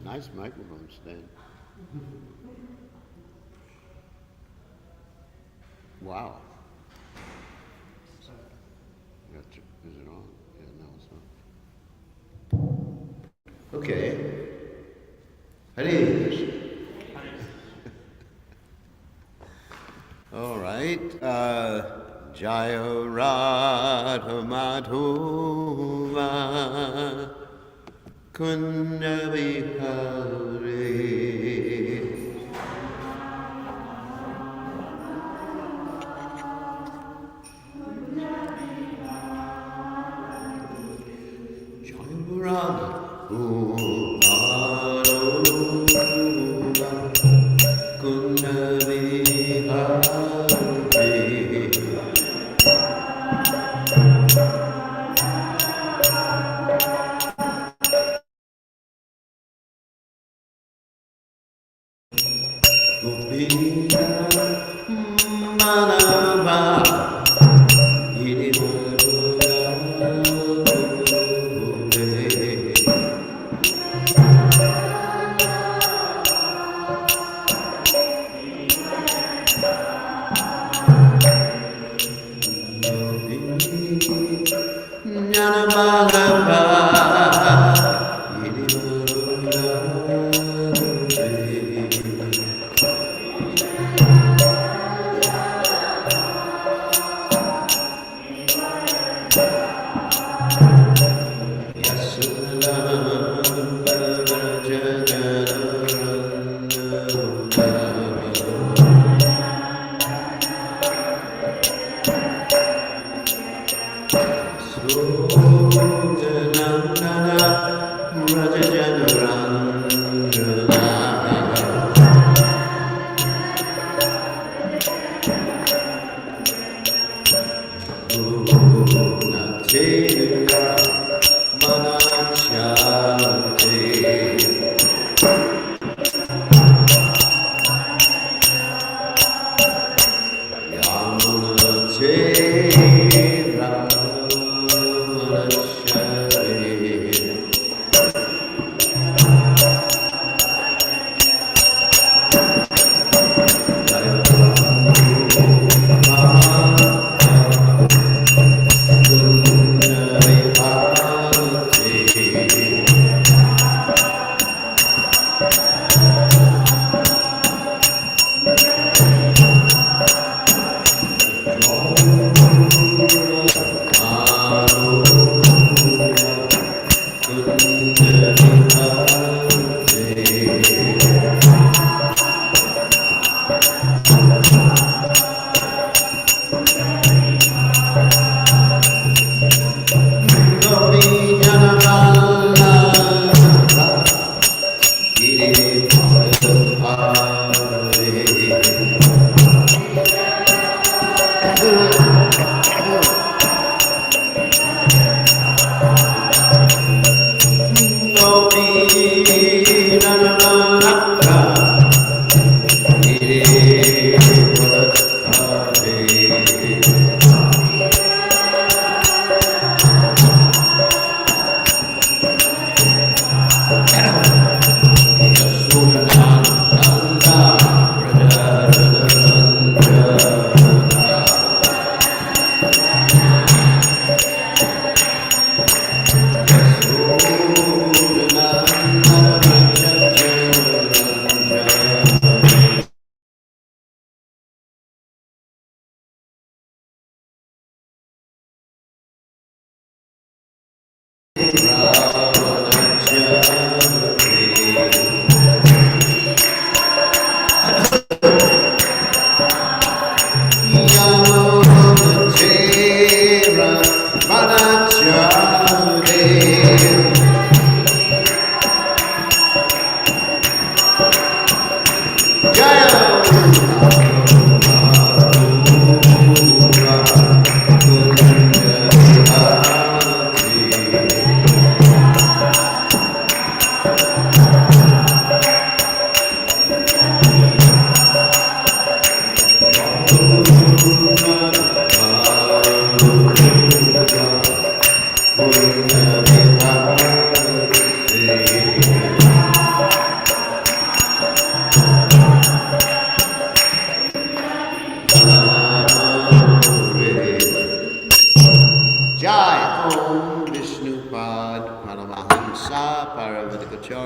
Nice microphone stand. Wow. Is it on? Yeah, no, it's not. Okay. Hare Krishna. All right. Jaya Radha Madhova Kunda Vihare.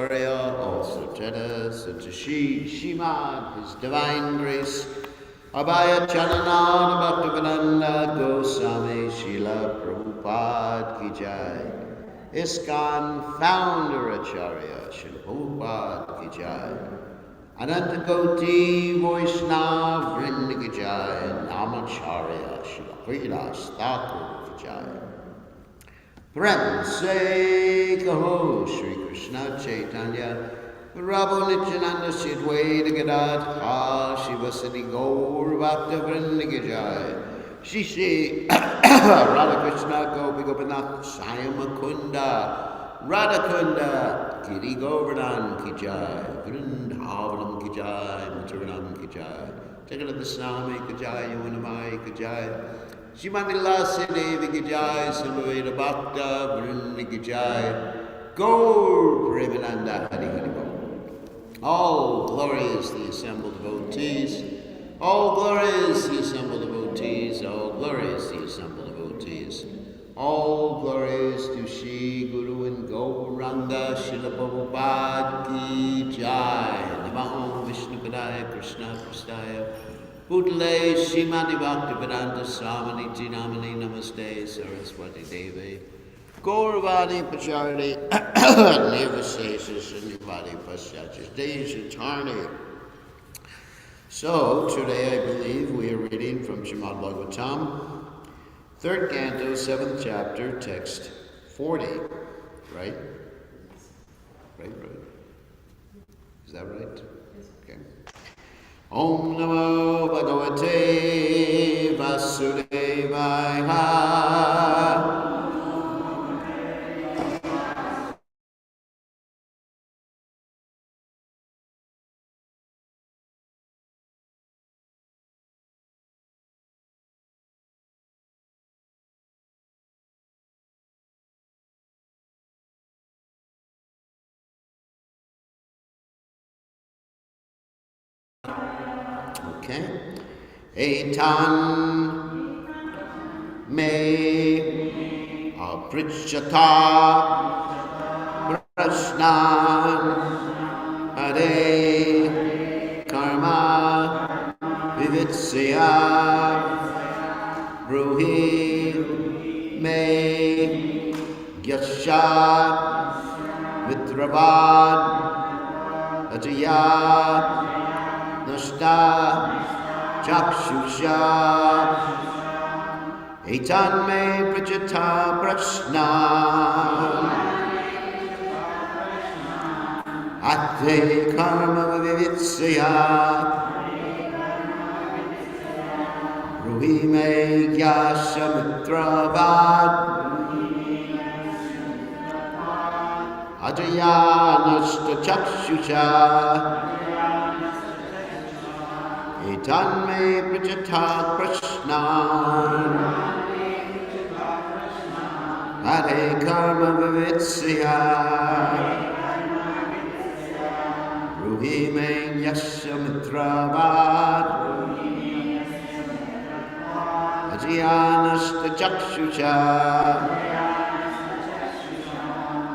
Acharya, also Jeta, Sutashi, Shimad, His Divine Grace, Abhaya Chalananda Bhaktivedanta Goswami, Srila Prabhupada Ki Jai. ISKCON Founder Acharya, Srila Prabhupada Ki Jai. Ananta Koti Vaishnav Vrinda Ki Jai. Namacharya, Srila Haridas Thakur Ki Jai. Prem Se Kaho Shri Krishna Chaitanya Prabhu Nityananda Sidwaita Gadadha Shivasati Gaur Bhakta Vrinda Ki Jai. Shri Shri Radha Krishna Gopi Gopinath Syamakunda Radhakunda Giri Govardhan Ki Jai. Vrindavanam Ki Jai. Mathuranam Ki Jai. Jagannath Swami Ki Jai. Yamunamai Ki Jai. Shrimati Lasi Devi Ki Jai, Samaveda Bhakta Vrinda Ki Jai, Gaur Premananda Hari Hari Bol. All glory is the assembled devotees. All glory is the assembled devotees. All glory is the assembled devotees. All glories to Shri Guru and Gauranga Srila Prabhupada Ki Jai. Namo Vishnu Padaya Krishna Prastaya Bhutale Srimati Bhaktivedanta Swami Namani Namaste Saraswati Devi Gauravani Pachardi Nirvasesha Sanyavadi Paschachas Dejatarni. So today I believe we are reading from Srimad Bhagavatam, 3rd canto, 7th chapter, text 40. Right? Right. Is that right? Okay. Om Namo Bhagavate Vasudevaya. Okay. Etan me aprichyata prashnan hare karma vivitsya bruhi me yasha vitravad ajaya Nashta Chakshusha Etan me Prajata Prashna Ate Karma Vivitsya Ruhi me Gyasha Mitravad Ajaya Nashta Chakshusha Etan me Prajata Prashna Hare Karma Vivitsya Ruhi me Yasya Mitravad Ajiyanashta Chakshusha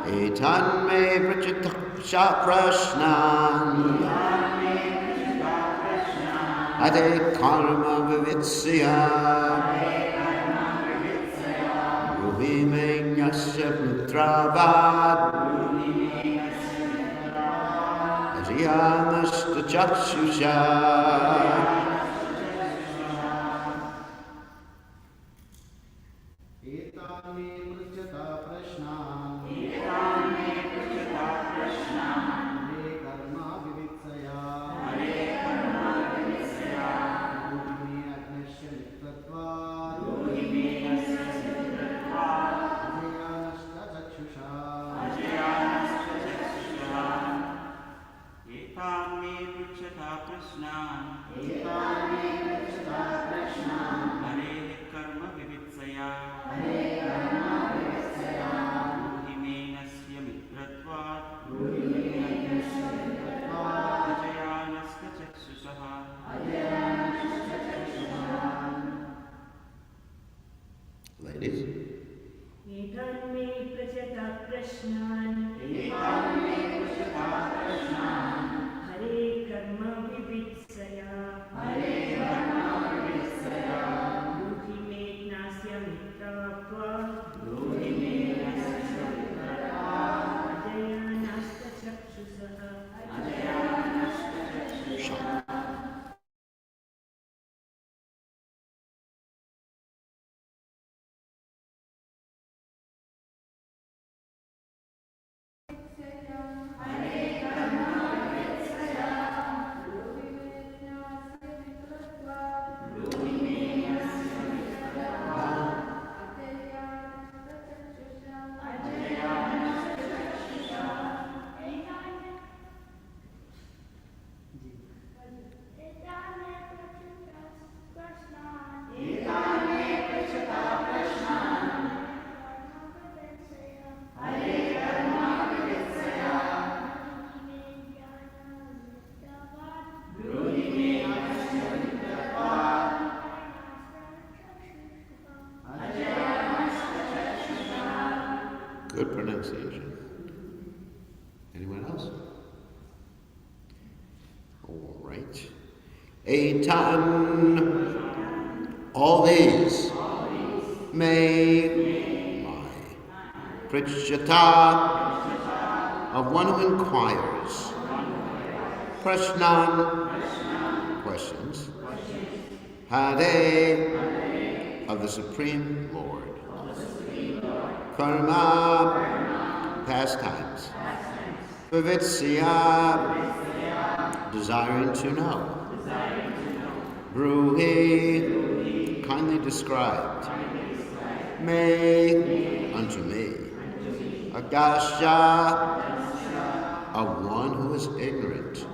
Etan me Prajata Prashna Ade Karma Vivitsya Ruhi me Yasya Mitravad Ajiyanashta Chakshusha. Ladies. Etan me Prajata Prashnan Shanti. Good pronunciation. Anyone else? All right. Eitan. All these may my Pritchata of one who inquires. Prashnan. Questions. Hare of the Supreme Lord. Karma, pastimes. Vivitsya, desiring to know. Bruhi, kindly described. Me, unto me. Agasha, of one who is ignorant.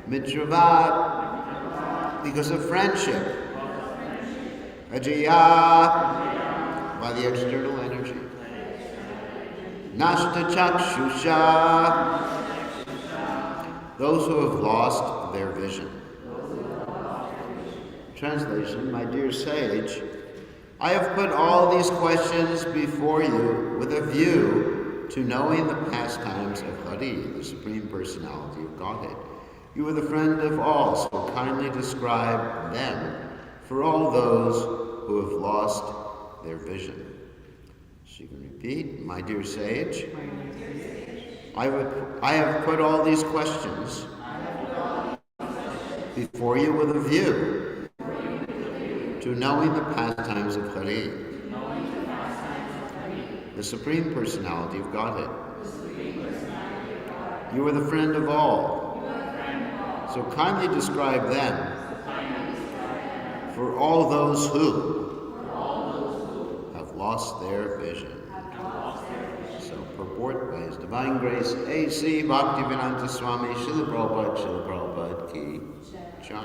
Mitravat, because of friendship. Ajaya, by the external energy. Nashta Chakshusha, those who have lost their vision. Translation, my dear sage, I have put all these questions before you with a view to knowing the pastimes of Hari, the Supreme Personality of Godhead. You are the friend of all, so kindly describe them for all those who have lost their vision. She can repeat, my dear sage, I have put all these questions before you with a view to knowing the pastimes of Hari, the Supreme Personality of Godhead. You are the friend of all, so kindly describe them for all those who lost their vision. So purport by His Divine Grace, A.C. Bhaktivedanta Swami, Srila Prabhupada Ki Jai.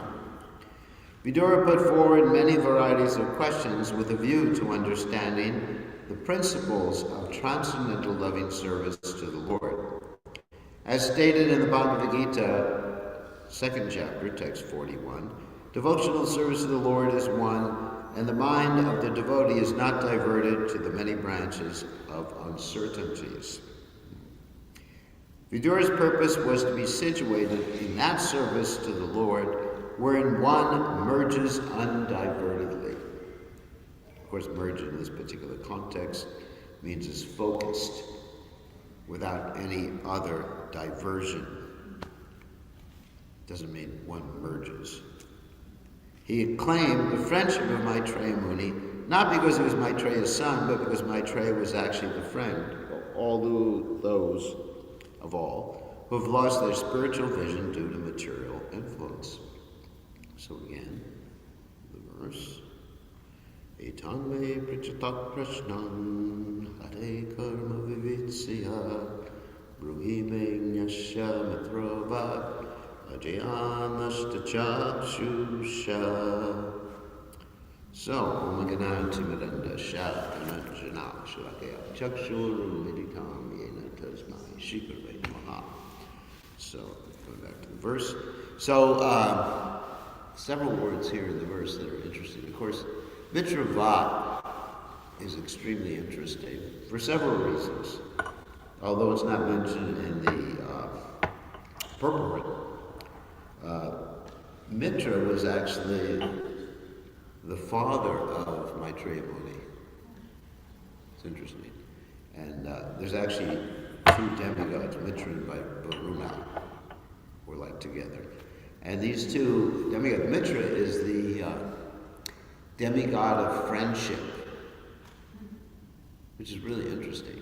Vidura put forward many varieties of questions with a view to understanding the principles of transcendental loving service to the Lord. As stated in the Bhagavad Gita, 2nd chapter, text 41, devotional service to the Lord is one, and the mind of the devotee is not diverted to the many branches of uncertainties. Vidura's purpose was to be situated in that service to the Lord wherein one merges undivertedly. Of course, merge in this particular context means is focused without any other diversion. Doesn't mean one merges. He acclaimed the friendship of Maitreya Muni, not because he was Maitreya's son, but because Maitreya was actually the friend of all those of all who have lost their spiritual vision due to material influence. So again, the verse. Etan me prichatat prashnan hare karma vivitsya bruhi me nyasya matrovat Ajayanastachakshusha. So, Om Gananti Miranda Shatanajana Shrakaya Chakshuru Meditam Yena Tasmai Shikarve Maha. So, going back to the verse. So, several words here in the verse that are interesting. Of course, Mitravat is extremely interesting for several reasons. Although it's not mentioned in the purport. Mitra was actually the father of Maitreya Muni. It's interesting. And there's actually two demigods, Mitra and Varuna, were like together. And these two demigods, Mitra is the demigod of friendship, which is really interesting.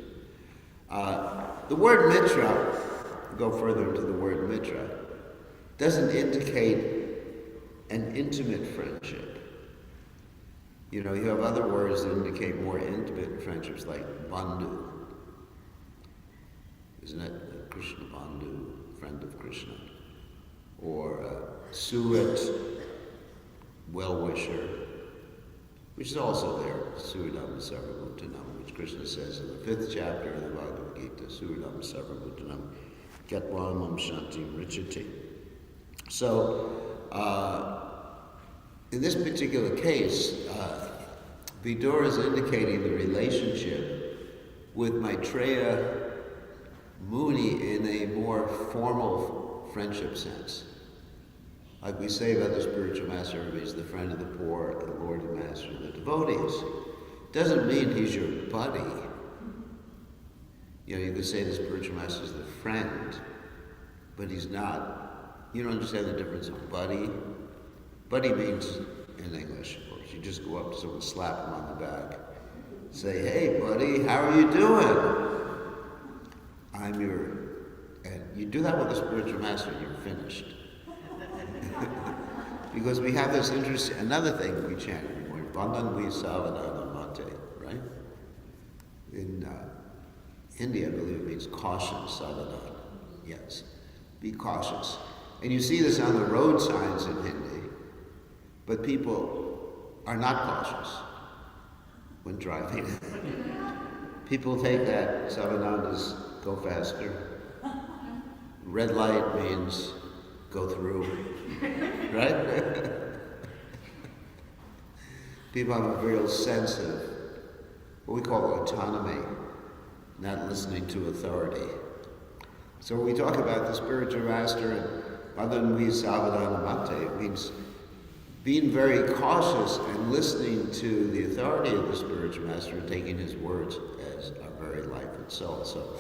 The word Mitra, go further into the word Mitra, doesn't indicate an intimate friendship. You know, you have other words that indicate more intimate friendships, like bandhu. Isn't it? Krishna bandhu, friend of Krishna. Or surat, well-wisher, which is also there, Suridam Sarvabhutanam, which Krishna says in the 5th chapter of the Bhagavad Gita, Suridam Sarvabhutanam, Gyatvanam Shantim Richati. So, in this particular case, Vidura is indicating the relationship with Maitreya Muni in a more formal friendship sense. Like we say about the spiritual master, he's the friend of the poor, the Lord and master of the devotees. Doesn't mean he's your buddy. You know, you could say the spiritual master is the friend, but he's not. You don't understand the difference of buddy. Buddy means, in English, of course, you just go up to someone, slap him on the back, say, "Hey, buddy, how are you doing? I'm your..." And you do that with a spiritual master, and you're finished. Because we have this interest. Another thing we chant every morning, Vandan vi savadana mate, right? In India, I believe it means caution, savadana. Yes, be cautious. And you see this on the road signs in Hindi, but people are not cautious when driving. People take that savadana as go faster. Red light means go through, right? People have a real sense of what we call autonomy, not listening to authority. So when we talk about the spiritual master and Madanvi Savadana Mate, it means being very cautious and listening to the authority of the spiritual master and taking his words as our very life and soul. So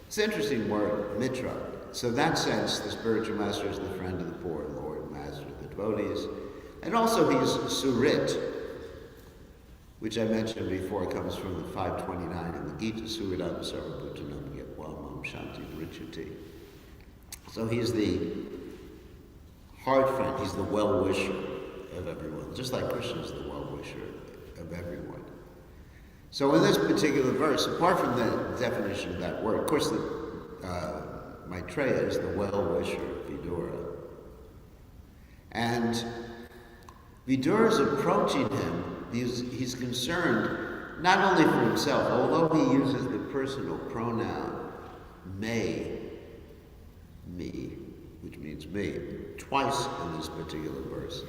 it's an interesting word, Mitra. So in that sense, the spiritual master is the friend of the poor, Lord and master of the devotees. And also he's Surit, which I mentioned before, comes from the 529 in the Gita, Suridam Sarvabhutanam Gyatvanam Shanti Richati. So he's the heart friend, he's the well-wisher of everyone, just like Krishna is the well-wisher of everyone. So in this particular verse, apart from the definition of that word, of course the Maitreya is the well-wisher of Vidura. And Vidura is approaching him because he's concerned not only for himself, although he uses the personal pronoun me, which means me, twice in this particular verse.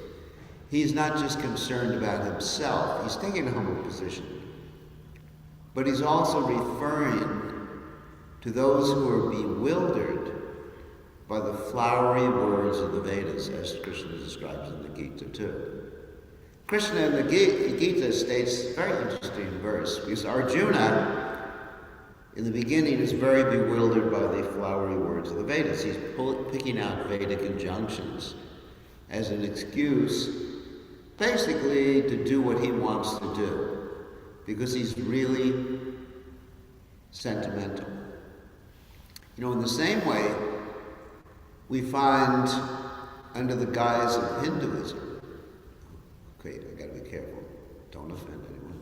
He's not just concerned about himself, he's taking a humble position, but he's also referring to those who are bewildered by the flowery words of the Vedas, as Krishna describes in the Gita too. Krishna in the Gita states a very interesting verse, because Arjuna, in the beginning, is very bewildered by the flowery words of the Vedas. He's picking out Vedic injunctions as an excuse, basically, to do what he wants to do, because he's really sentimental. You know, in the same way, we find under the guise of Hinduism, okay, I gotta be careful, don't offend anyone.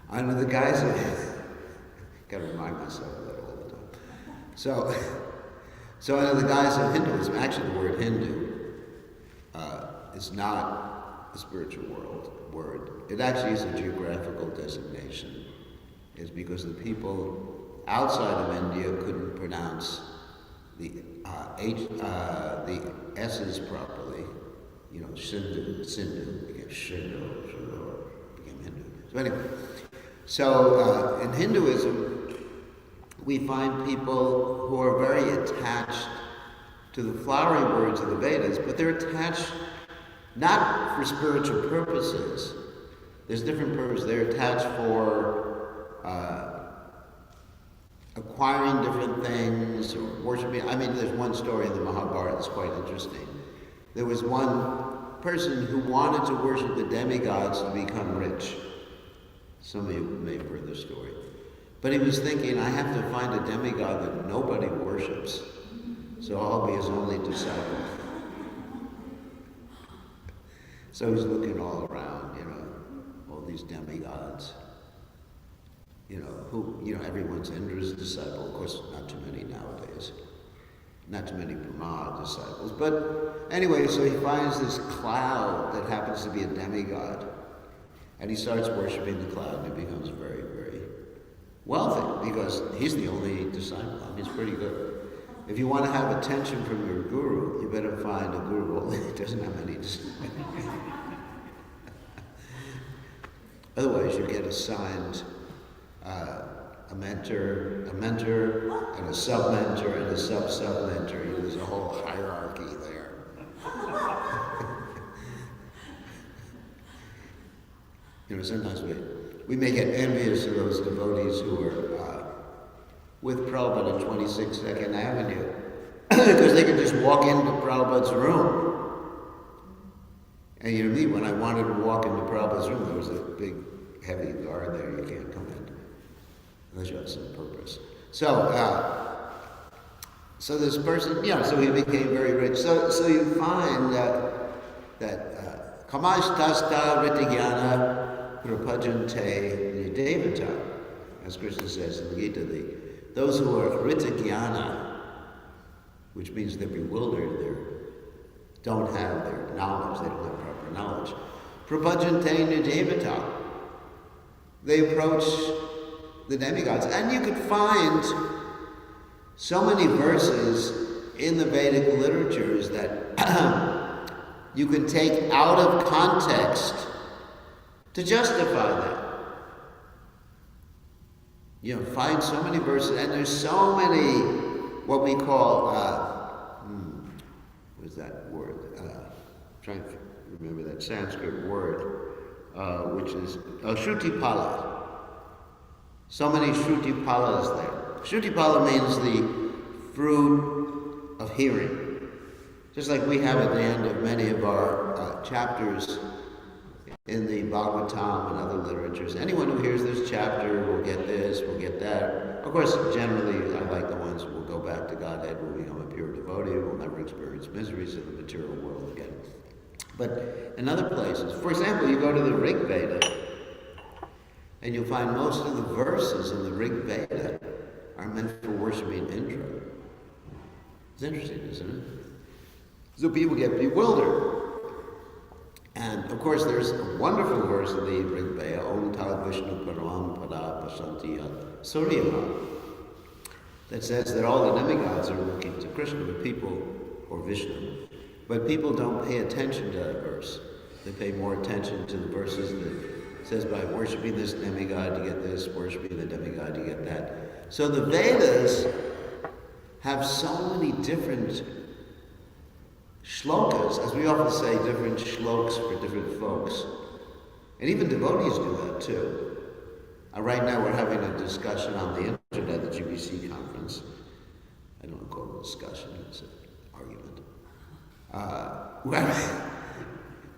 Under the guise of, gotta remind myself of that all the time. So under the guise of Hinduism, actually the word Hindu is not a spiritual word. It actually is a geographical designation. It's because the people outside of India couldn't pronounce the S's properly. You know, Sindhu became Shindu, became Hindu. So anyway, in Hinduism, we find people who are very attached to the flowery words of the Vedas, but they're attached not for spiritual purposes. There's different purposes. They're attached for acquiring different things or worshiping. I mean, there's one story in the Mahabharata that's quite interesting. There was one person who wanted to worship the demigods to become rich. Some of you may have heard this story. But he was thinking, I have to find a demigod that nobody worships, so I'll be his only disciple. So he's looking all around, all these demigods. Everyone's Indra's disciple. Of course, not too many nowadays. Not too many Brahma disciples. But anyway, so he finds this cloud that happens to be a demigod. And he starts worshiping the cloud, and he becomes very, very wealthy because he's the only disciple. I mean, it's pretty good. If you want to have attention from your guru, you better find a guru that doesn't have any disciples. Otherwise, you get assigned a mentor, and a sub-mentor, and a sub-sub-mentor. There's a whole hierarchy there. Sometimes we may get envious of those devotees who are with Prabhupada at 22nd Avenue because they can just walk into Prabhupada's room. And me, when I wanted to walk into Prabhupada's room, there was a big, heavy guard there. You can't come in unless you have some purpose. So this person, so he became very rich. So you find that kamastasta ritigyana prapajante devata, as Krishna says in the Gita, those who are ritigyana, which means they're bewildered, they don't have their knowledge, they don't have proper knowledge. Prapajante devata, they approach the demigods. And you could find so many verses in the Vedic literatures that you can take out of context to justify that. Find so many verses, and there's so many what we call, what is that word? Trying to remember that Sanskrit word, which is Shrutipala. So many Shrutipalas there. Shrutipala means the fruit of hearing. Just like we have at the end of many of our chapters in the Bhagavatam and other literatures. Anyone who hears this chapter will get this, will get that. Of course, generally, I like the ones who will go back to Godhead, will become a pure devotee, will never experience miseries of the material world again. But in other places, for example, you go to the Rig Veda, and you'll find most of the verses in the Rig Veda are meant for worshiping Indra. It's interesting, isn't it? So people get bewildered. And of course, there's a wonderful verse in the Rig Veda, Om Tad Vishnu Param Pada Pasanti Suryaha, that says that all the demigods are looking to Krishna, but people, or Vishnu, but people don't pay attention to that verse. They pay more attention to the verses that says by worshiping this demigod you get this, worshiping the demigod you get that. So the Vedas have so many different shlokas, as we often say, different shlokas for different folks. And even devotees do that too. Right now we're having a discussion on the internet at the GBC conference. I don't want to call it a discussion, it's an argument.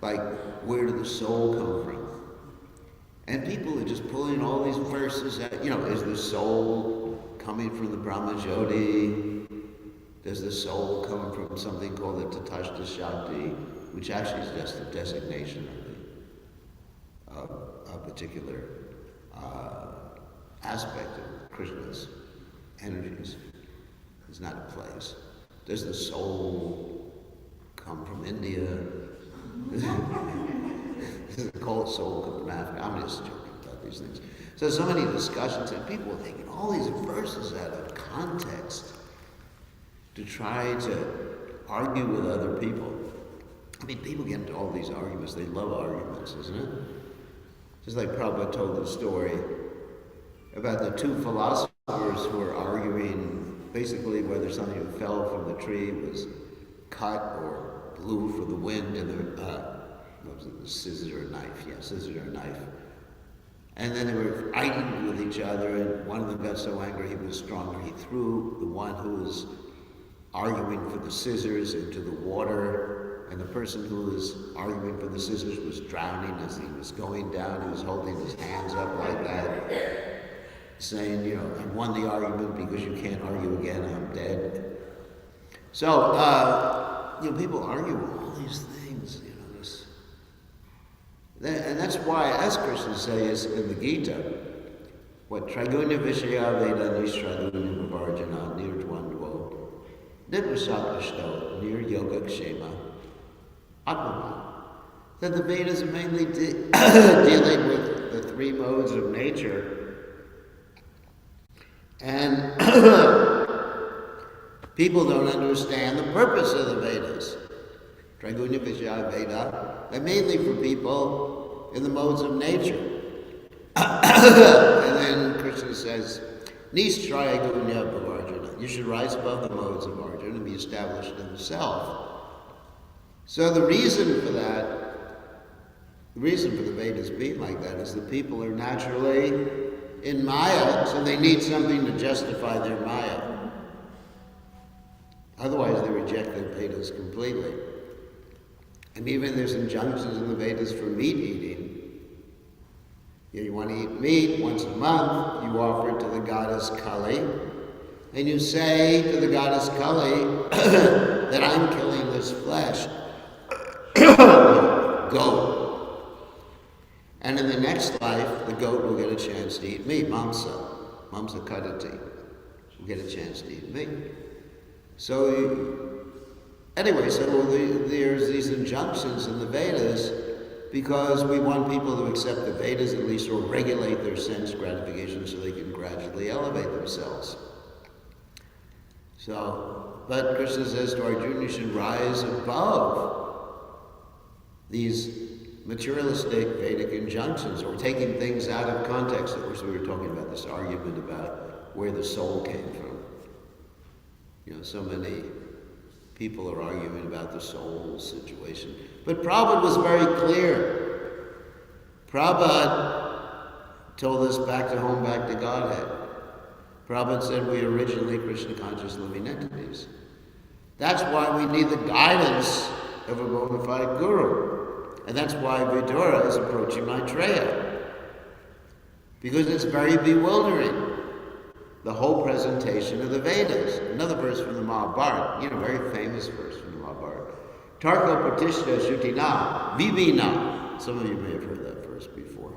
Like, where did the soul come from? And people are just pulling all these verses out. Is the soul coming from the Brahmajyoti? Does the soul come from something called the Tatashta Shakti, which actually is just a designation of a particular aspect of Krishna's energies? It's not a place. Does the soul come from India? Does the cold soul come from Africa? I'm just joking about these things. So many discussions, and people are taking all these verses out of context to try to argue with other people. I mean, people get into all these arguments. They love arguments, isn't it? Just like Prabhupada told the story about the two philosophers who were arguing basically whether something that fell from the tree was cut or blew for the wind, and what was it, the scissors or a knife? Yeah, scissors or a knife. And then they were fighting with each other, and one of them got so angry he was stronger. He threw the one who was arguing for the scissors into the water, and the person who was arguing for the scissors was drowning as he was going down. He was holding his hands up like that, saying, you know, I won the argument because you can't argue again, I'm dead. So, you know, people argue all these things, you know, and that's why, as Krishna says in the Gita, what Trigunya Vishaya Veda Nishradunya Vavarjana Nirdwandwo Nipasakashto Nir Yoga Kshema Atmama. That the Vedas are mainly dealing with the three modes of nature. And people don't understand the purpose of the Vedas. Trigunya Vishaya Veda, they're mainly for people in the modes of nature. And then Krishna says, Nishraya Gunya Bhavarjana. You should rise above the modes of Arjuna and be established in the self. So the reason for that, the reason for the Vedas being like that is that people are naturally in Maya, so they need something to justify their Maya. Otherwise they reject the Vedas completely. And even there's injunctions in the Vedas for meat eating. You want to eat meat once a month, you offer it to the goddess Kali, and you say to the goddess Kali that I'm killing this flesh. Goat. And in the next life, the goat will get a chance to eat meat, mamsa kadati, will get a chance to eat meat. So, anyway, so there's these injunctions in the Vedas because we want people to accept the Vedas at least, or regulate their sense gratification so they can gradually elevate themselves. So, but Krishna says to Arjuna, you should rise above these materialistic Vedic injunctions, or taking things out of context. Of course, we were talking about this argument about where the soul came from. You know, so many people are arguing about the soul situation. But Prabhupada was very clear. Prabhupada told us back to home, back to Godhead. Prabhupada said we are originally Krishna conscious living entities. That's why we need the guidance of a bona fide guru. And that's why Vidura is approaching Maitreya. Because it's very bewildering. The whole presentation of the Vedas. Another verse from the Mahabharata, you know, very famous verse from the Mahabharata. Tarko Pratishta Shutina Vivina. Some of you may have heard that verse before.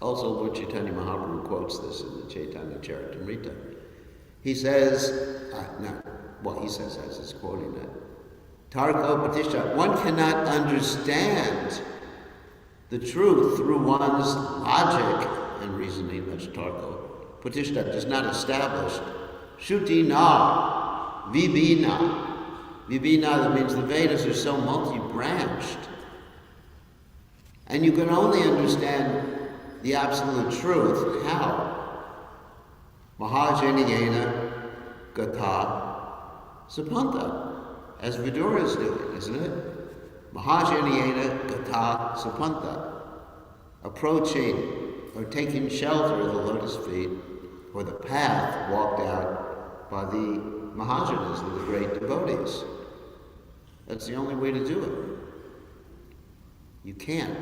Also, Lord Chaitanya Mahaprabhu quotes this in the Chaitanya Charitamrita. He says, he says as he's quoting that, Tarko Pratishta, one cannot understand the truth through one's logic and reasoning, that's Tarko. Pratishta is not established. Shuti na, vibhina. Vibhina, that means the Vedas are so multi-branched. And you can only understand the absolute truth. How? Mahajaniyena gata sapanta. As Vidura is doing, isn't it? Mahajaniyena gata sapanta. Approaching or taking shelter of the lotus feet, or the path walked out by the Mahajanas, the great devotees. That's the only way to do it. You can't.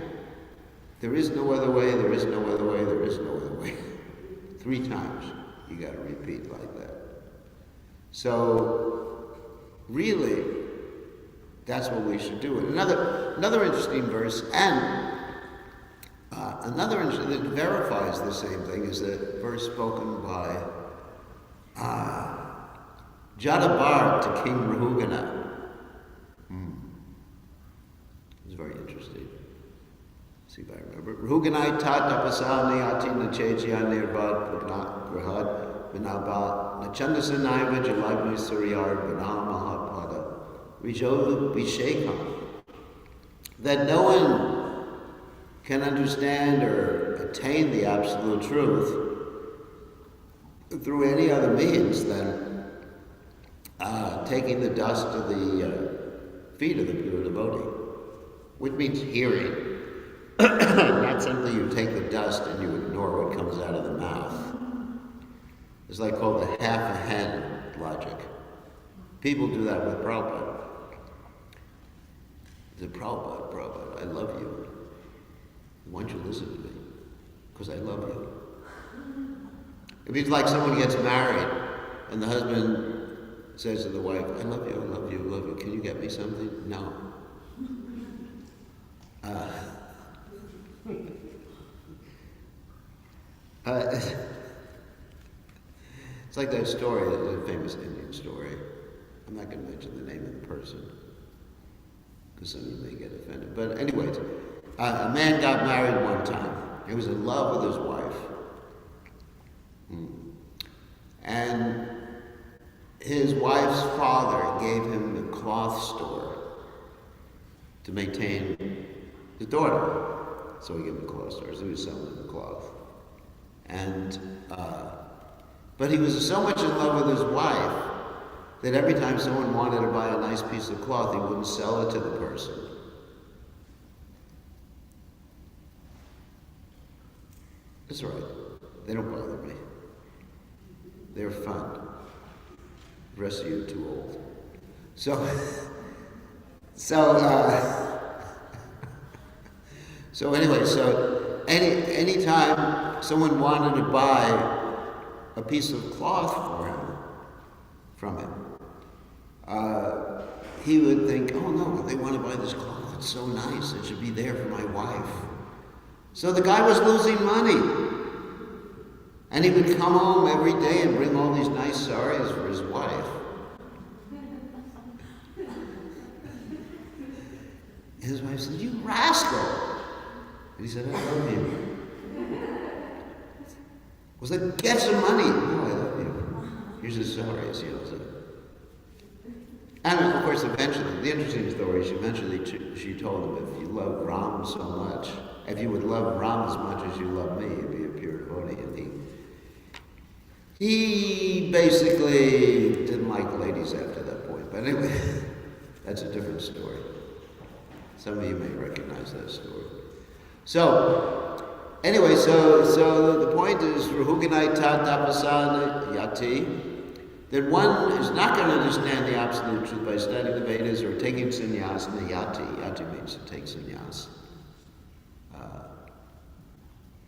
There is no other way, there is no other way, there is no other way. 3 times you got to repeat like that. So, really, that's what we should do. Another interesting verse, and another interesting that verifies the same thing is the verse spoken by Jadabhar to King Rahugana. It's very interesting. Let's see if I remember. Rahuganai tat tapasani ati nachechya nirvad grahad vinabha nachandasanaiva jalagni suryar vinamahapada vijodu vishekam. That no one can understand or attain the absolute truth through any other means than taking the dust of the feet of the pure devotee, which means hearing. not simply you take the dust and you ignore what comes out of the mouth. It's like called the half a hen logic. People do that with Prabhupada. He said, Prabhupada, I love you. Why don't you listen to me? Because I love you. It means like someone gets married and the husband says to the wife, I love you, I love you, I love you. Can you get me something? No. It's like that story, the famous Indian story. I'm not going to mention the name of the person because some of you may get offended. But anyways, a man got married one time. He was in love with his wife. And his wife's father gave him a cloth store to maintain his daughter. So he gave him a cloth store. So he was selling the cloth. And, but he was so much in love with his wife that every time someone wanted to buy a nice piece of cloth, he wouldn't sell it to the person. That's right. They don't bother me. They're fun. The rest of you are too old. So anyway, any time someone wanted to buy a piece of cloth from him, he would think, oh no, they want to buy this cloth. It's so nice. It should be there for my wife. So the guy was losing money. And he would come home every day and bring all these nice saris for his wife. And his wife said, you rascal. And he said, I love you. Was like, get some money. No, I love you. Here's his saris, you know. So. And of course, eventually, the interesting story is she told him, if you love Ram so much, if you would love Ram as much as you love me, you'd be a pure devotee. And he basically didn't like ladies after that point. But anyway, that's a different story. Some of you may recognize that story. So, anyway, so the point is, Rahuganai tat tapasana yati, that one is not going to understand the absolute truth by studying the Vedas or taking sannyas in the yati. Yati means to take sannyas.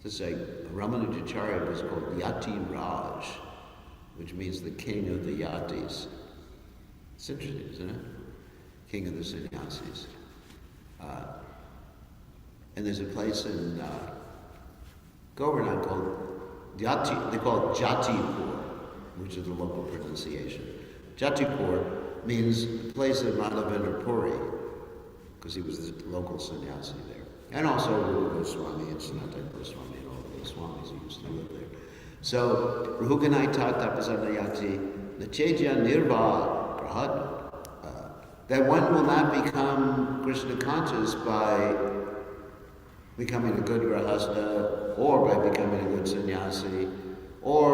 To say, Ramanujacharya was called Yati Raj, which means the king of the yatis. It's interesting, isn't it? King of the sannyasis. And there's a place in Govardhan called Yati, they call it Jatipur, which is the local pronunciation. Jatipur means the place of Madhavendra Puri, because he was the local sannyasi there. And also Rupa Goswami and Sanatana Goswami and all the Goswamis who used to live there. So, Rahuganai tat tapasanayati, Nachedya nirva prahad, that one will not become Krishna conscious by becoming a good grahastha, or by becoming a good sannyasi, or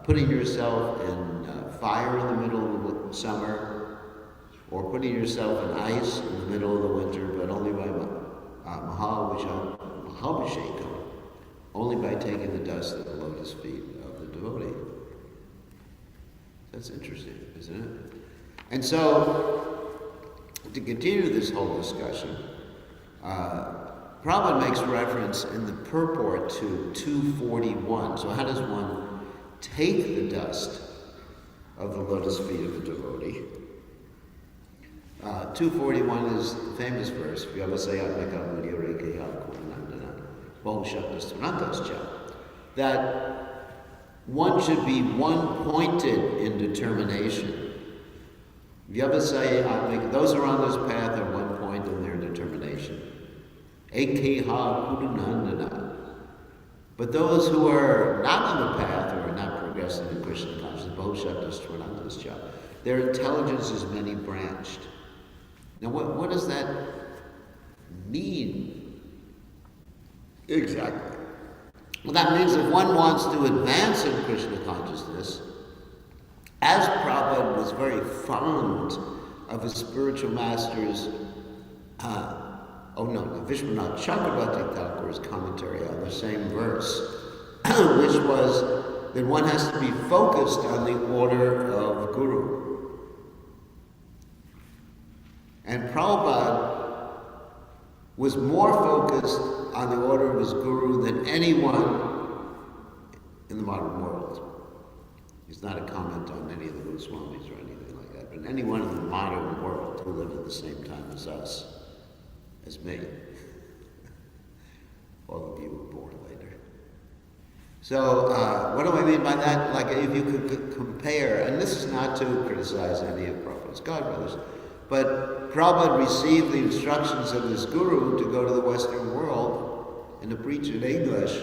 putting yourself in fire in the middle of the summer, or putting yourself in ice in the middle of the winter, but only by Mahabhishekam, only by taking the dust of the lotus feet of the devotee. That's interesting, isn't it? And so, to continue this whole discussion, Prabhupada makes reference in the purport to 241. So how does one take the dust of the lotus feet of the devotee? 241 is the famous verse, that one should be one-pointed in determination. Those who are on this path are one point in their determination. But those who are not on the path, or are not progressing in Krishna consciousness, their intelligence is many-branched. Now, what does that mean exactly? Well, that means if one wants to advance in Krishna consciousness, as Prabhupada was very fond of his spiritual masters Vishwanath Chakrabarti Thakur's commentary on the same verse, which was that one has to be focused on the order of Guru. And Prabhupada was more focused on the order of his Guru than anyone in the modern world. It's not a comment on any of the Goswamis or anything like that, but anyone in the modern world who lived at the same time as us, as me. All of you were born later. So, what do I mean by that? Like, if you could compare, and this is not to criticize any of Prabhupada's godbrothers, but Prabhupada received the instructions of his guru to go to the Western world and to preach in English,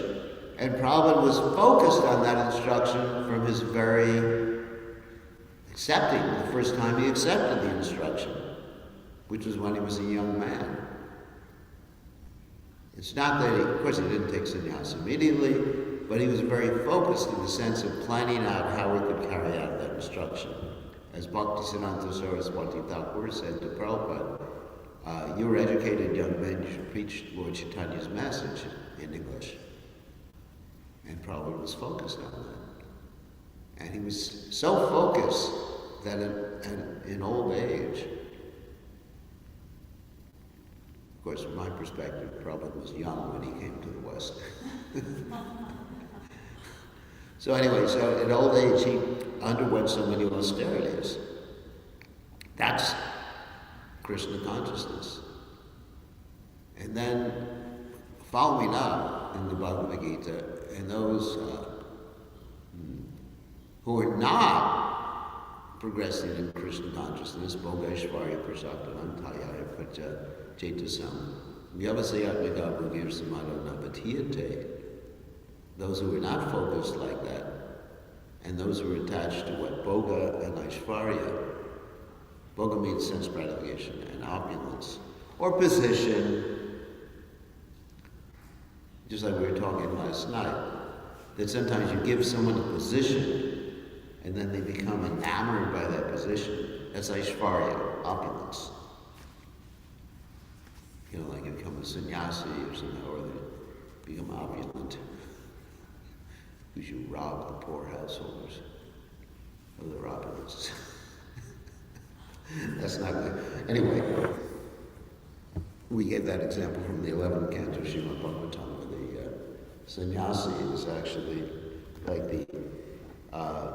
and Prabhupada was focused on that instruction from his very accepting, the first time he accepted the instruction, which was when he was a young man. It's not that of course he didn't take sannyas immediately, but he was very focused in the sense of planning out how he could carry out that instruction. As Bhaktisiddhanta Saraswati Thakur said to Prabhupada, you're educated young men, you should preach Lord Chaitanya's message in English. And Prabhupada was focused on that. And he was so focused that in old age, of course, from my perspective, Prabhupada was young when he came to the West. So anyway, so in old age, he underwent so many austerities. That's Krishna consciousness. And then, following up in the Bhagavad Gita, and those who are not progressing in Krishna consciousness, Bhogeshvarya Prasaktanantaya Pacha Chetasam, Vyavasayatmika Bhugir Samadho Nabatiyate, those who are not focused like that, and those who are attached to what Bhoga and Aishvarya, Bhoga means sense gratification and opulence, or position, just like we were talking last night, that sometimes you give someone a position and then they become enamored by that position. That's Aishvarya, opulence. You know, like you become a sannyasi or something, or they become opulent. Because you rob the poor householders of their opulence. That's not good. Anyway, we gave that example from the 11th canto, Srimad Bhagavatam, where the sannyasi is actually like the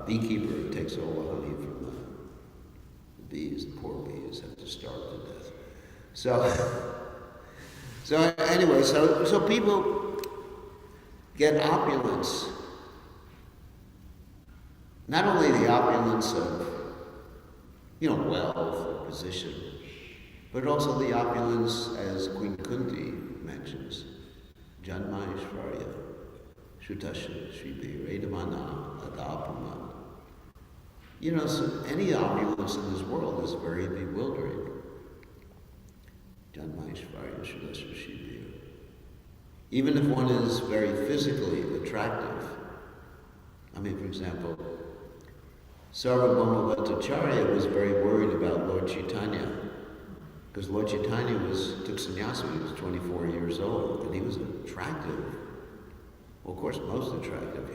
beekeeper who takes all the honey from the bees. The poor bees have to starve to death. So anyway, so people get opulence. Not only the opulence of, wealth or position, but also the opulence, as Queen Kunti mentions, Janma Ishvarya, Shutasha Shribi Redamana Adapaman. So any opulence in this world is very bewildering. Janma Ishvarya, Shutasha Shribi. Even if one is very physically attractive. For example, Sarvabhauma Bhattacharya was very worried about Lord Chaitanya, because Lord Chaitanya took sannyasa when he was 24 years old, and he was attractive. Well, of course, most attractive.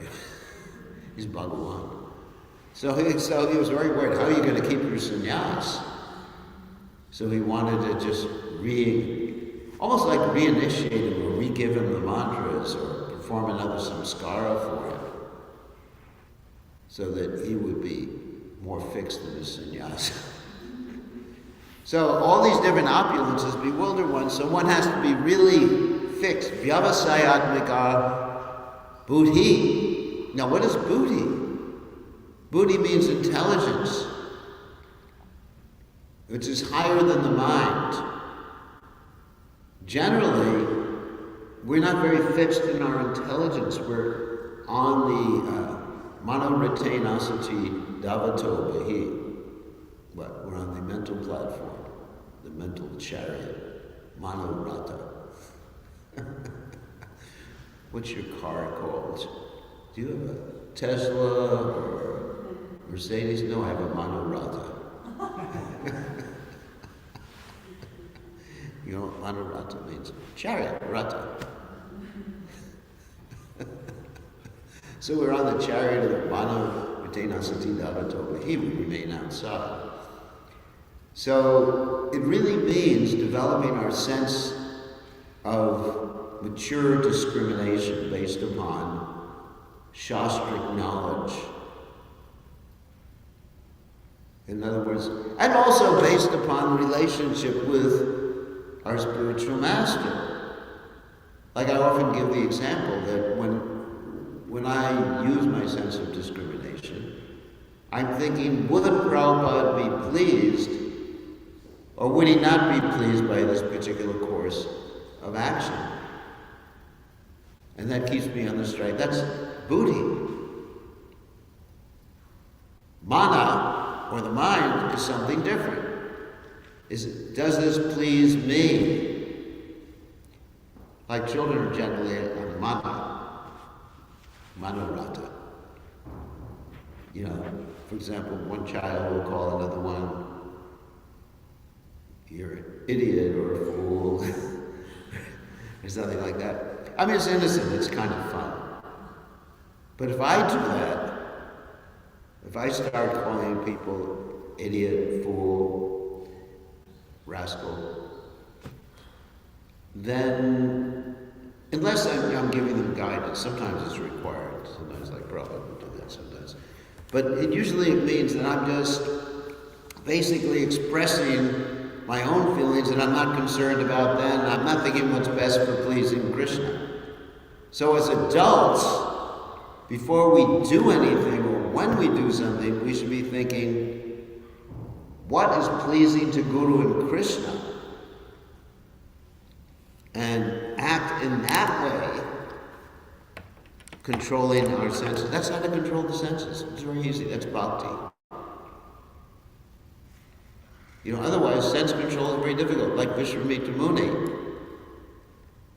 He's Bhagawan. So he was very worried, how are you going to keep your sannyas? So he wanted to just almost like reinitiate him, or re-give him the mantras, or perform another samskara for him, so that he would be more fixed in his sannyasa. So all these different opulences bewilder one, so one has to be really fixed. Vyavasayatmika buddhi. Now what is buddhi? Buddhi means intelligence, which is higher than the mind. Generally, we're not very fixed in our intelligence. We're on the Manoritane Asati Davato Bahi. But we're on the mental platform, the mental chariot, Manorata. What's your car called? Do you have a Tesla or Mercedes? No, I have a Manorata. Manurata means chariot, rata. So we're on the chariot of Manu Vitenasati Davatoba. He would remain outside. So it really means developing our sense of mature discrimination based upon Shastric knowledge. In other words, and also based upon relationship with our spiritual master. Like I often give the example that when I use my sense of discrimination, I'm thinking, would Prabhupada be pleased, or would he not be pleased by this particular course of action? And that keeps me on the straight. That's buddhi. Mana, or the mind, is something different. Does this please me? Like children are generally on manurata. You know, for example, one child will call another one, you're an idiot or a fool, or something like that. I mean, it's innocent, it's kind of fun. But if I do that, if I start calling people idiot, fool, rascal, then, unless I'm giving them guidance, sometimes it's required, sometimes like Prabhupada would do that sometimes. But usually it means that I'm just basically expressing my own feelings and I'm not concerned about them. I'm not thinking what's best for pleasing Krishna. So as adults, before we do anything or when we do something, we should be thinking, what is pleasing to Guru and Krishna? And act in that way, controlling our senses. That's how to control the senses. It's very easy. That's bhakti. You know, otherwise, sense control is very difficult. Like Vishwamitra Muni.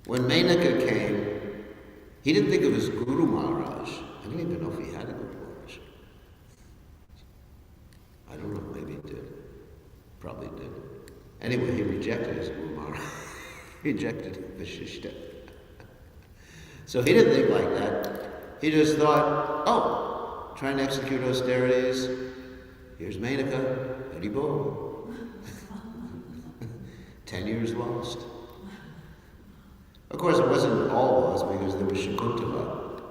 When Menaka came, he didn't think of his Guru Maharaj. I don't even know if he had a Guru Maharaj. I don't know, maybe he did. Probably did. Anyway, he rejected his Guru Maharaj. He rejected Vishishta. So he didn't think like that. He just thought, oh, trying to execute austerities. Here's Menaka, Hari Bol. 10 years lost. Of course, it wasn't all lost because there was Shakuntala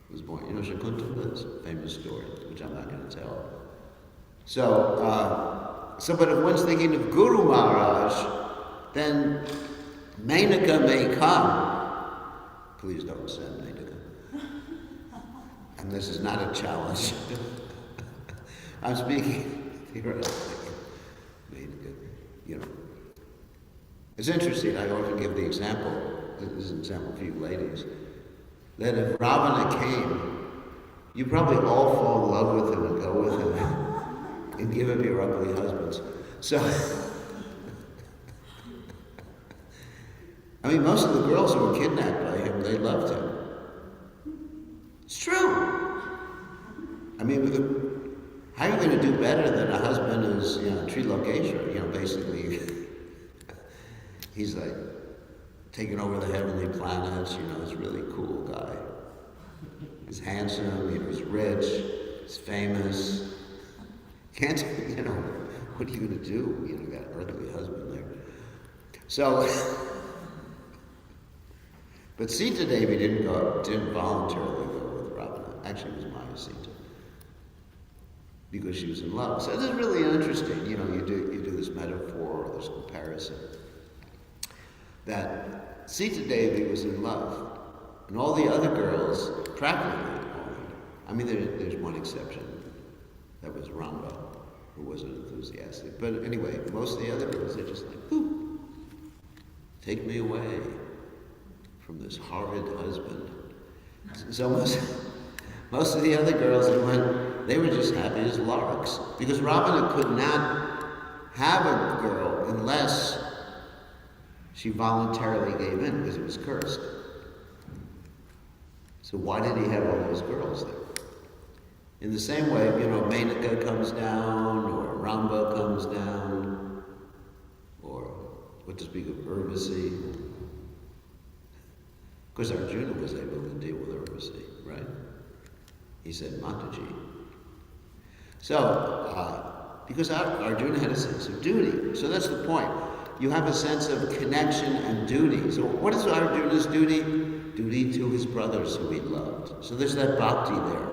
who was born. You know Shakuntala is a famous story, which I'm not going to tell. But if one's thinking of Guru Maharaj, then Menaka may come. Please don't send Menaka. And this is not a challenge. I'm speaking theoretically. Menaka, you know. It's interesting, I often give the example, this is an example for you ladies, that if Ravana came, you probably all fall in love with him and go with him and give up your ugly husbands. So, I mean, most of the girls who were kidnapped by him, they loved him. It's true. I mean, how are you going to do better than a husband who's, Trilokeshwara, basically, he's like taking over the heavenly planets, he's a really cool guy. He's handsome, he's rich, he's famous. Can't, what are you going to do? You got an earthly husband there. So, but Sita Devi didn't voluntarily go with Ravana. Actually, it was Maya Sita. Because she was in love. So this is really interesting. You do this metaphor or this comparison. That Sita Devi was in love. And all the other girls, practically all, there's one exception. That was Ramba, who wasn't enthusiastic. But anyway, most of the other girls, they're just like, ooh, take me away from this horrid husband. So most of the other girls, they were just happy as larks. Because Ravana could not have a girl unless she voluntarily gave in, because it was cursed. So why did he have all those girls there? In the same way, Menaka comes down, or Ramba comes down, or what to speak of urvacy. Of course, Arjuna was able to deal with urvacy, right? He said, Mataji. So, because Arjuna had a sense of duty. So that's the point. You have a sense of connection and duty. So what is Arjuna's duty? Duty to his brothers who he loved. So there's that bhakti there.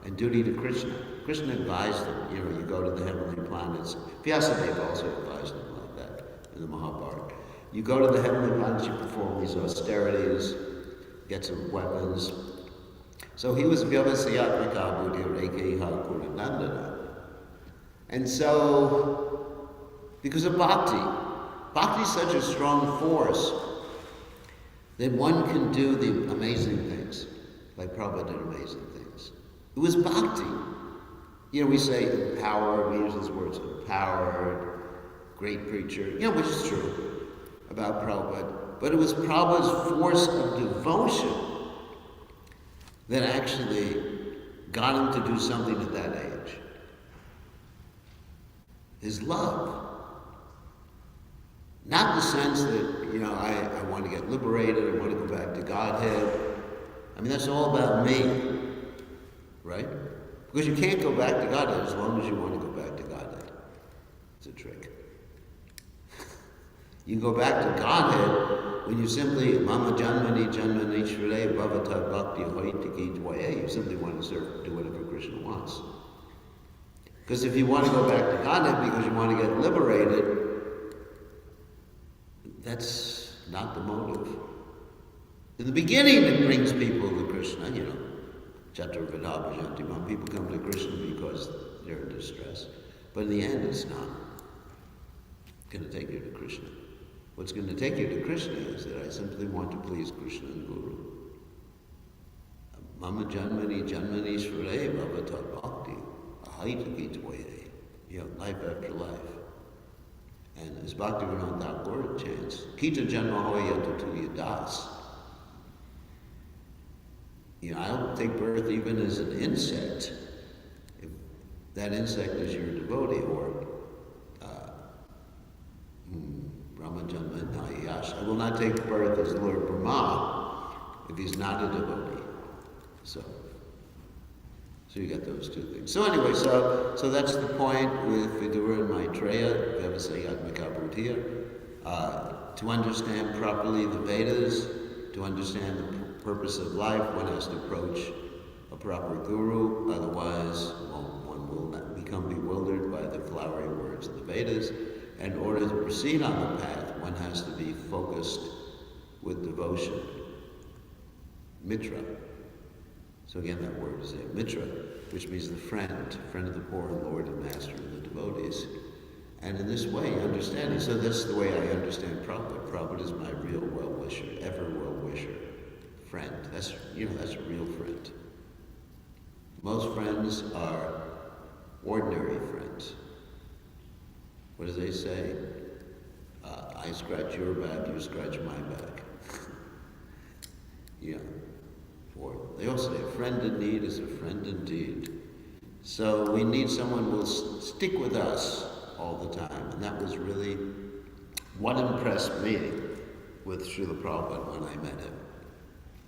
And duty to Krishna. Krishna advised him, you go to the heavenly planets. Vyasadeva also advised him like that in the Mahabharata. You go to the heavenly planets, you perform these austerities, get some weapons. So he was Vyavasayatmika Buddhi Rekeha Kuranandana. And so, because of bhakti is such a strong force that one can do the amazing things, like Prabhupada did amazing things. It was bhakti. We say empowered, we use these words, empowered, great preacher, which is true about Prabhupada. But it was Prabhupada's force of devotion that actually got him to do something at that age. His love. Not the sense that, I want to get liberated, I want to go back to Godhead. That's all about me, right? Because you can't go back to Godhead as long as you want to go back to Godhead. It's a trick. You can go back to Godhead when you simply, Mama Janmani Janmani Shre Bhavata Bhakti Hoitiki Dvaya, you simply want to do whatever Krishna wants. Because if you want to go back to Godhead because you want to get liberated, that's not the motive. In the beginning, it brings people to Krishna, Chaturvada people come to Krishna because they're in distress. But in the end, it's not going to take you to Krishna. What's going to take you to Krishna is that I simply want to please Krishna and Guru. Mama Janmani Janmani Shre Bhavata Bhakti Ahaitaki Tvaye. Life after life. And as Bhaktivinoda Thakur chants, Kita Janma Hoya Tutuya Das. I'll take birth even as an insect, if that insect is your devotee, or Brahmajanma Nayash. I will not take birth as Lord Brahma if he's not a devotee. So you got those two things. So anyway, so that's the point with Vidura and Maitreya, Vyavasayatmika Buddhiya. To understand properly the Vedas, to understand the purpose of life, one has to approach a proper guru, otherwise one will not become bewildered by the flowery words of the Vedas. In order to proceed on the path, one has to be focused with devotion. Mitra. So again, that word is there, Mitra, which means the friend of the poor, Lord and Master of the devotees. And in this way, understanding. So that's the way I understand Prabhupada. Prabhupada is my real well-wisher, ever well-wisher. Friend. That's a real friend. Most friends are ordinary friends. What do they say? I scratch your back, you scratch my back. Or they also say, a friend in need is a friend indeed. So we need someone who will stick with us all the time. And that was really what impressed me with Srila Prabhupada when I met him.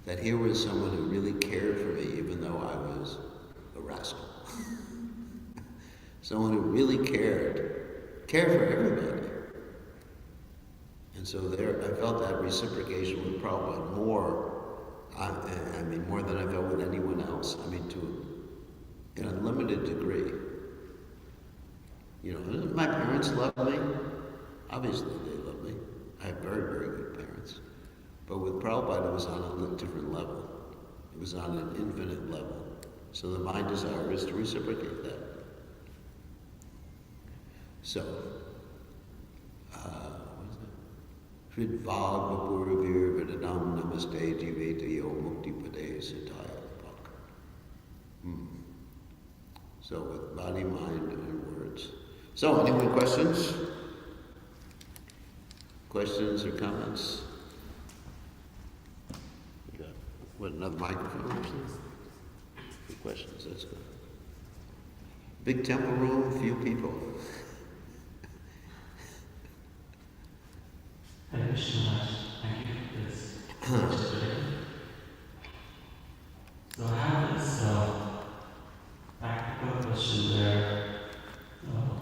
That here was someone who really cared for me, even though I was a rascal. Someone who really cared for everybody. And so there, I felt that reciprocation with Prabhupada more than I felt with anyone else. To an unlimited degree. My parents love me. Obviously they love me. I have very, very good parents. But with Prabhupada, it was on a different level. It was on an infinite level. So my desire is to reciprocate that. So, what is that? Vidvad Vapuravir Vidadam Namaste Jivetayo Mukti Pade Sataya Pak. So with body, mind, and words. So, any more questions? Questions or comments? What, another microphone? Good questions, that's good. Big temple room, few people. Hare Krishna. Thank you for this lecture today. So I have this practical question where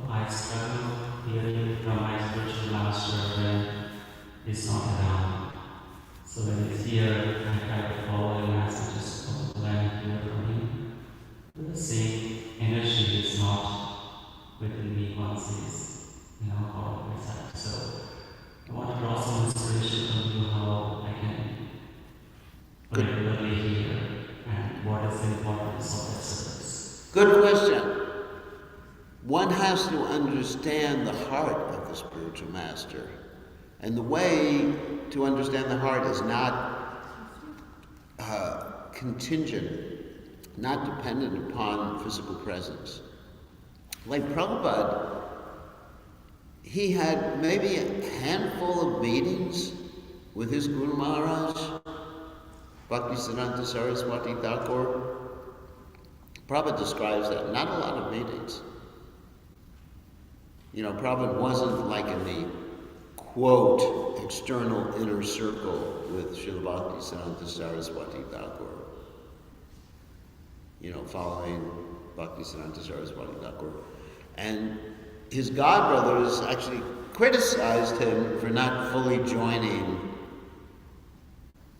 I struggle hearing from my spiritual master when he's not around. So when he's here, I try to follow him as much as possible when I hear from him. But the same energy is not within me once he's, out of my sight. So I want to draw some inspiration from you how I can regularly hear and what is the importance of that service. Good question. One has to understand the heart of the spiritual master. And the way to understand the heart is not contingent, not dependent upon physical presence. Like Prabhupada, he had maybe a handful of meetings with his Guru Maharaj, Bhaktisiddhanta Saraswati Thakur. Prabhupada describes that, not a lot of meetings. Prabhupada wasn't like in the, quote, external inner circle with Srila Bhaktisiddhanta Saraswati Thakur. Following Bhaktisiddhanta Saraswati Thakur. And his godbrothers actually criticized him for not fully joining,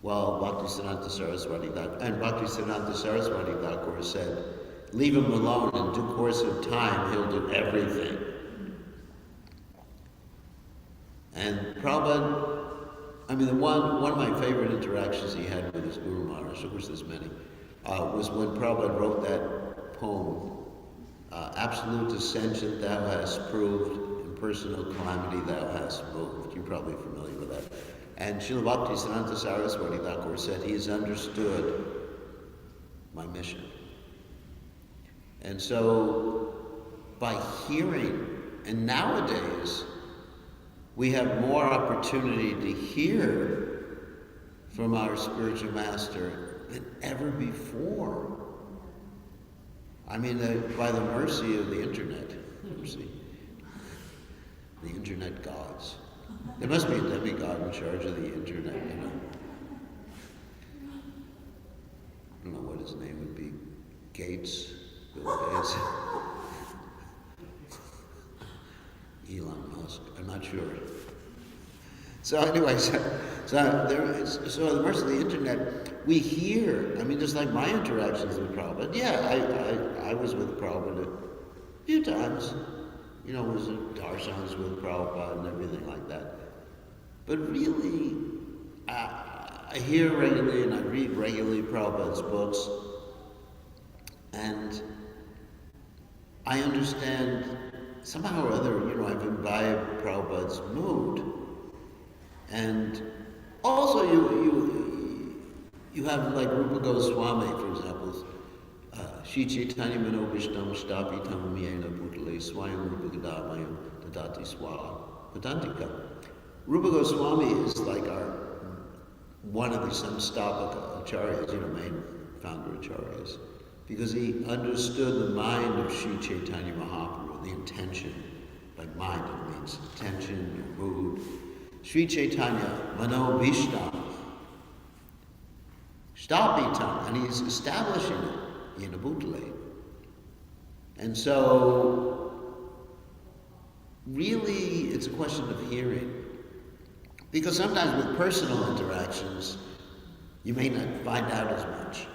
Bhaktisiddhanta Saraswati Thakur. And Bhaktisiddhanta Saraswati Thakur said, leave him alone, in due course of time, he'll do everything. And Prabhupada, one of my favorite interactions he had with his Guru Maharaj, of course there's many, was when Prabhupada wrote that poem, Absolute ascension thou hast proved, impersonal calamity thou hast moved. You're probably familiar with that. And Srila Bhaktisiddhanta Saraswati Thakur said, he has understood my mission. And so, by hearing, and nowadays, we have more opportunity to hear from our spiritual master than ever before. By the mercy of the internet. The internet gods. There must be a demigod in charge of the internet, I don't know what his name would be. Gates? Bill Gates? Elon Musk? I'm not sure. So anyway, so the mercy of the internet, we hear, just like my interactions with Prabhupada. Yeah, I was with Prabhupada a few times. Was at darshans with Prabhupada and everything like that. But really, I hear regularly and I read regularly Prabhupada's books, and I understand somehow or other, I've imbibed Prabhupada's mood. And also you have like Rupa Goswami, for example, Shri Chaitanya Mano Vishtam Shtapi Tamamiyena Bhutale Swayam Rupa Gadamayam Dadati Swaha Padantika. Rupa Goswami is like one of the Samstapaka acharyas, main founder acharyas, because he understood the mind of Shri Chaitanya Mahaprabhu, the intention. By mind it means intention, your mood. Sri Chaitanya Mano Vishtam Shtapitam, and he's establishing it in a Bhutale. And so, really, it's a question of hearing. Because sometimes with personal interactions, you may not find out as much.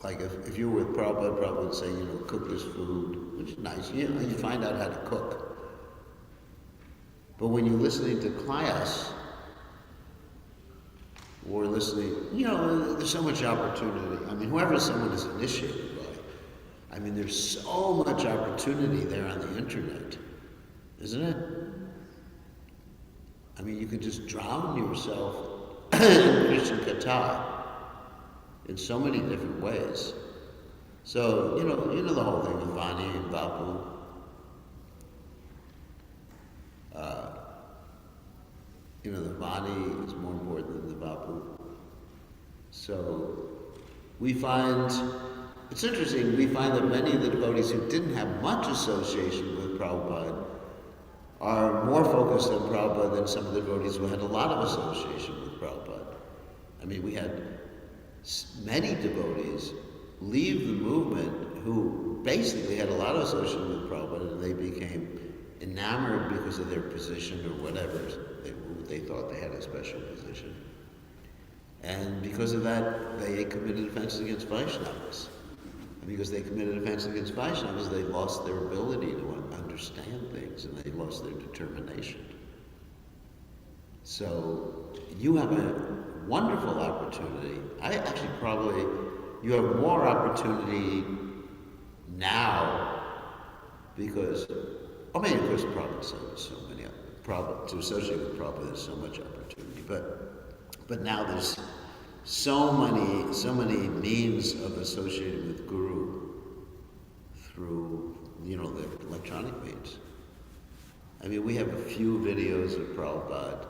Like if you were with Prabhupada would say, cook this food, which is nice. You find out how to cook. But when you're listening to class, or listening, there's so much opportunity. Whoever someone is initiated by, there's so much opportunity there on the internet, isn't it? You could just drown yourself in Krishna Katha in so many different ways. So, the whole thing with Vani and Bapu. The Vani is more important than the Bapu. So, it's interesting, we find that many of the devotees who didn't have much association with Prabhupada are more focused on Prabhupada than some of the devotees who had a lot of association with Prabhupada. I mean, we had many devotees leave the movement who basically had a lot of association with Prabhupada, and they became enamored because of their position or whatever. They thought they had a special position. And because of that, they committed offenses against Vaishnavas. And because they committed offenses against Vaishnavas, they lost their ability to understand things, and they lost their determination. So you have a wonderful opportunity. You have more opportunity now because, of course, Prabhupada said so many, to associate with Prabhupada, there's so much opportunity. But now there's so many means of associating with Guru through, the electronic means. I mean, we have a few videos of Prabhupada,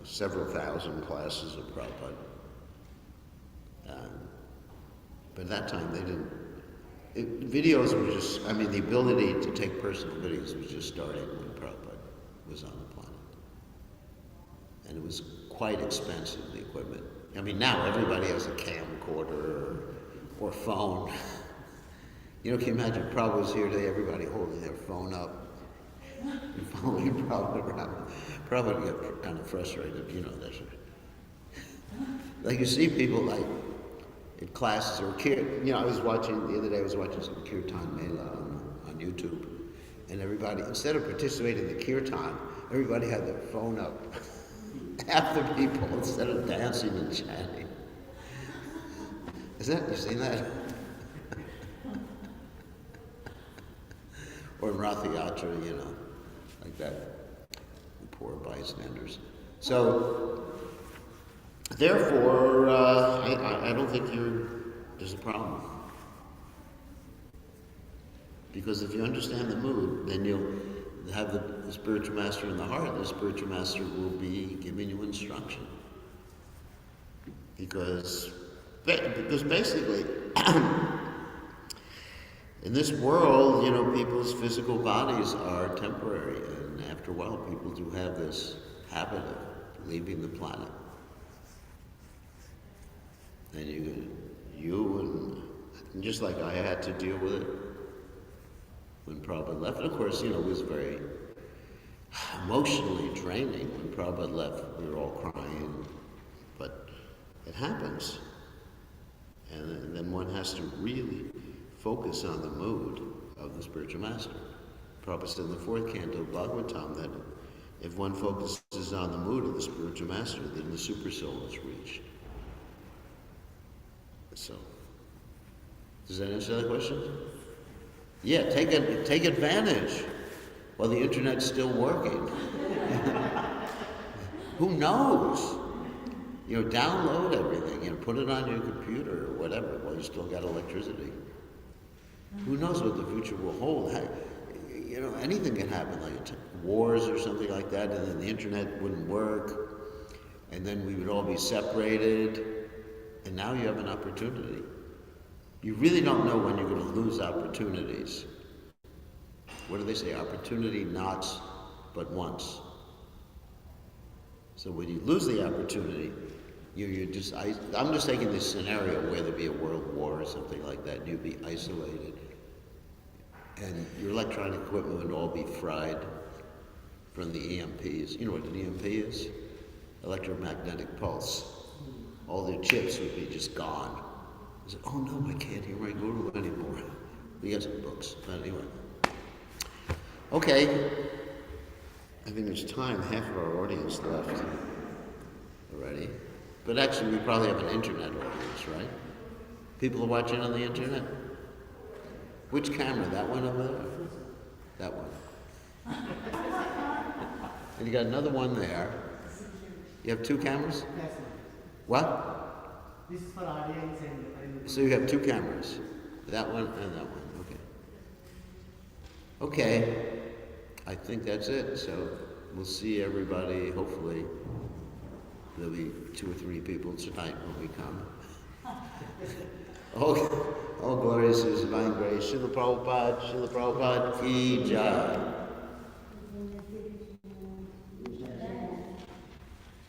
several thousand classes of Prabhupada. But at that time, videos were just, the ability to take personal videos was just starting when Prabhupada was on the planet. And it was quite expensive, the equipment. Now everybody has a camcorder or phone. Can you imagine Prabhupada was here today, everybody holding their phone up and following Prabhupada around. Prabhupada would get kind of frustrated, that's like you see people like in classes or the other day I was watching some Kirtan Mela on YouTube, and everybody, instead of participating in the Kirtan, everybody had their phone up. Half the people, instead of dancing and chanting. You seen that? Or in Ratha Yatra, like that. The poor bystanders. So, therefore, I don't think there's a problem. Because if you understand the mood, then you'll have the spiritual master in the heart. The spiritual master will be giving you instruction. Because basically, in this world, people's physical bodies are temporary, and after a while, people do have this habit of leaving the planet. And and just like I had to deal with it when Prabhupada left. And of course, it was very emotionally draining when Prabhupada left. We were all crying, but it happens. And then one has to really focus on the mood of the spiritual master. Prabhupada said in the 4th canto of Bhagavatam that if one focuses on the mood of the spiritual master, then the super soul is reached. So, does that answer that question? Yeah, take advantage while the internet's still working. Who knows? Download everything, put it on your computer or whatever while you still got electricity. Who knows what the future will hold? Anything can happen, like wars or something like that, and then the internet wouldn't work, and then we would all be separated, and now you have an opportunity. You really don't know when you're going to lose opportunities. What do they say? Opportunity knocks but once. So when you lose the opportunity, I'm just taking this scenario where there'd be a world war or something like that, and you'd be isolated. And your electronic equipment would all be fried from the EMPs. You know what an EMP is? Electromagnetic pulse. All their chips would be just gone. I said, oh no, I can't hear my guru anymore. We got some books, but anyway. Okay, I think there's time, half of our audience left already. But actually, we probably have an internet audience, right? People are watching on the internet? Which camera? That one over there? That one. And you got another one there. You have 2 cameras? Yes, sir. What? This is for audience and... So you have 2 cameras. That one and that one. Okay. Okay. I think that's it. So we'll see everybody. Hopefully there'll be 2 or 3 people tonight when we come. Okay. All glories to His divine grace. Srila Prabhupada ki jai.